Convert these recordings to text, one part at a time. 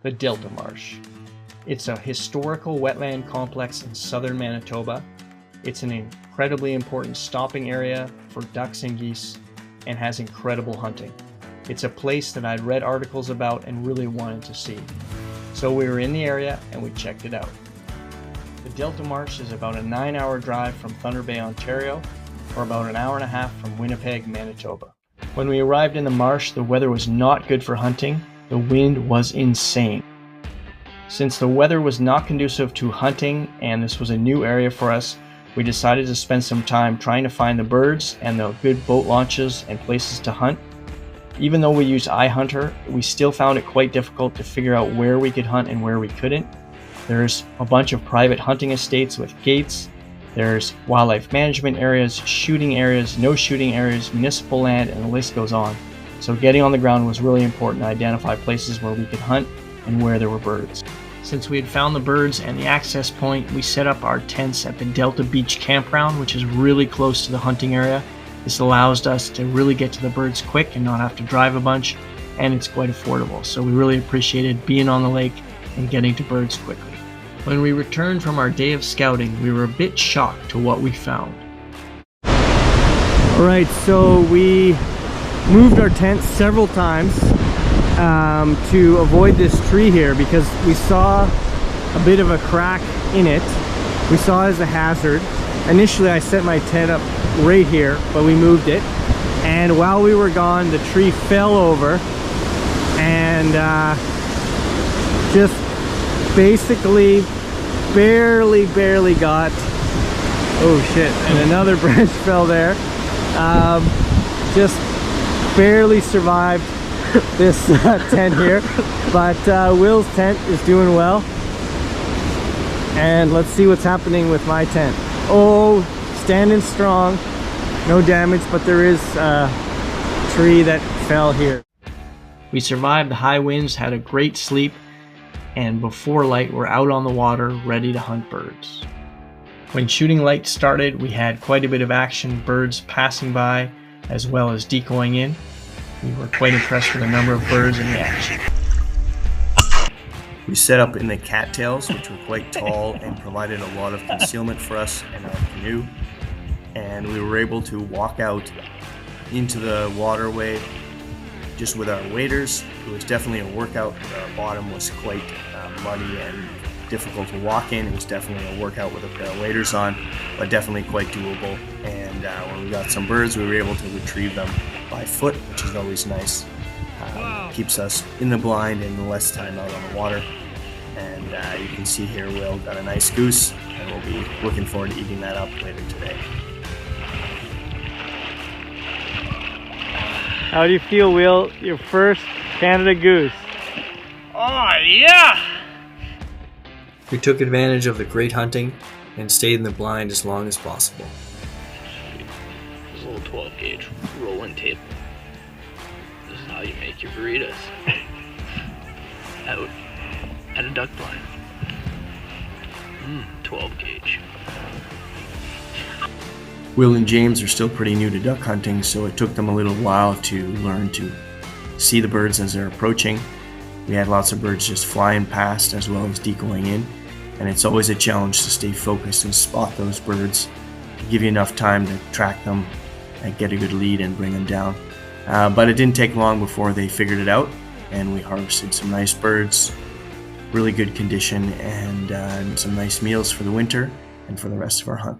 The Delta Marsh. It's a historical wetland complex in southern Manitoba. It's an incredibly important stopping area for ducks and geese and has incredible hunting. It's a place that I'd read articles about and really wanted to see. So we were in the area and we checked it out. The Delta Marsh is about a 9-hour drive from Thunder Bay, Ontario, or about an hour and a half from Winnipeg, Manitoba. When we arrived in the marsh, the weather was not good for hunting. The wind was insane. Since the weather was not conducive to hunting and this was a new area for us, we decided to spend some time trying to find the birds and the good boat launches and places to hunt. Even though we used iHunter, we still found it quite difficult to figure out where we could hunt and where we couldn't. There's a bunch of private hunting estates with gates. There's wildlife management areas, shooting areas, no shooting areas, municipal land, and the list goes on. So getting on the ground was really important to identify places where we could hunt and where there were birds. Since we had found the birds and the access point, we set up our tents at the Delta Beach campground, which is really close to the hunting area. This allows us to really get to the birds quick and not have to drive a bunch, and it's quite affordable. So we really appreciated being on the lake and getting to birds quickly. When we returned from our day of scouting, we were a bit shocked to what we found. Alright, so we moved our tent several times to avoid this tree here because we saw a bit of a crack in it. We saw it as a hazard. Initially I set my tent up right here, but we moved it, and while we were gone the tree fell over and just basically barely got, oh shit, and another branch fell there. Just barely survived this tent here, but Will's tent is doing well, and let's see what's happening with my tent. Oh, standing strong, no damage, but there is a tree that fell here. We survived the high winds, had a great sleep, and before light we're out on the water ready to hunt birds. When shooting light started, we had quite a bit of action, birds passing by as well as decoying in. We were quite impressed with the number of birds in the action. We set up in the cattails, which were quite tall and provided a lot of concealment for us and our canoe. And we were able to walk out into the waterway just with our waders. It was definitely a workout. Our bottom was quite muddy and difficult to walk in. It was definitely a workout with a pair of waders on, but definitely quite doable. And when we got some birds, we were able to retrieve them by foot, which is always nice. Keeps us in the blind and less time out on the water. And you can see here Will got a nice goose, and we'll be looking forward to eating that up later today. How do you feel, Will? Your first Canada goose? Oh yeah! We took advantage of the great hunting and stayed in the blind as long as possible. This little 12 gauge rolling tape. This is how you make your burritos. Out at a duck blind. 12 gauge. Will and James are still pretty new to duck hunting, so it took them a little while to learn to see the birds as they're approaching. We had lots of birds just flying past as well as decoying in, and it's always a challenge to stay focused and spot those birds, to give you enough time to track them and get a good lead and bring them down. But it didn't take long before they figured it out, and we harvested some nice birds, really good condition, and some nice meals for the winter and for the rest of our hunt.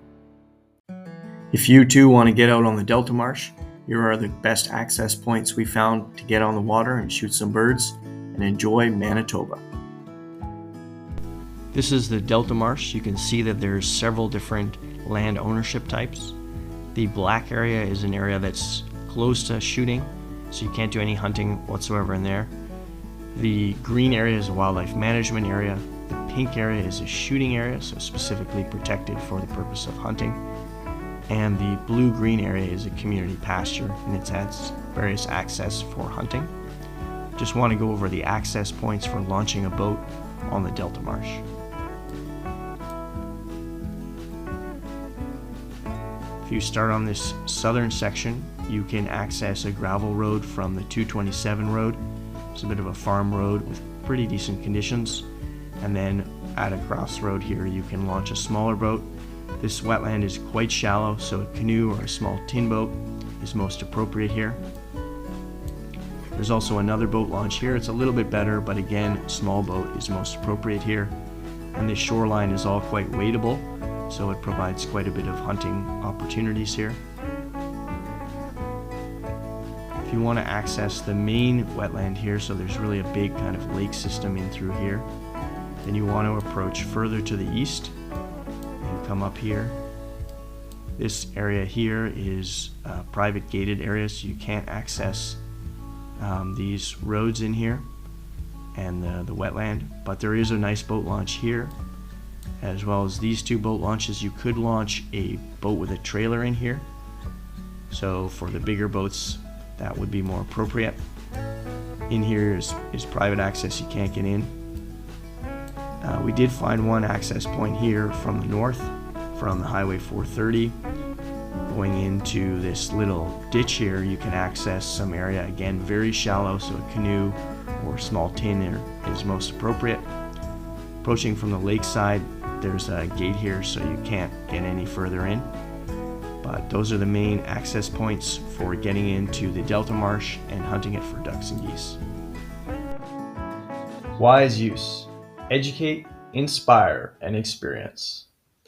If you too want to get out on the Delta Marsh, here are the best access points we found to get on the water and shoot some birds and enjoy Manitoba. This is the Delta Marsh. You can see that there's several different land ownership types. The black area is an area that's close to shooting, so you can't do any hunting whatsoever in there. The green area is a wildlife management area. The pink area is a shooting area, so specifically protected for the purpose of hunting. And the blue-green area is a community pasture, and it has various access for hunting. Just want to go over the access points for launching a boat on the Delta Marsh. If you start on this southern section, you can access a gravel road from the 227 road. It's a bit of a farm road with pretty decent conditions. And then at a crossroad here, you can launch a smaller boat. This wetland is quite shallow, so a canoe or a small tin boat is most appropriate here. There's also another boat launch here. It's a little bit better, but again, small boat is most appropriate here. And the shoreline is all quite wadeable, so it provides quite a bit of hunting opportunities here. If you want to access the main wetland here, so there's really a big kind of lake system in through here, then you want to approach further to the east and come up here. This area here is a private gated area, so you can't access these roads in here and the wetland, but there is a nice boat launch here, as well as these two boat launches. You could launch a boat with a trailer in here, so for the bigger boats that would be more appropriate. In here is private access, you can't get in. We did find one access point here from the north, from the Highway 430. Going into this little ditch here, you can access some area, again very shallow, so a canoe or small tin is most appropriate. Approaching from the lakeside, there's a gate here, so you can't get any further in. But those are the main access points for getting into the Delta Marsh and hunting it for ducks and geese. Wise use. Educate, inspire, and experience.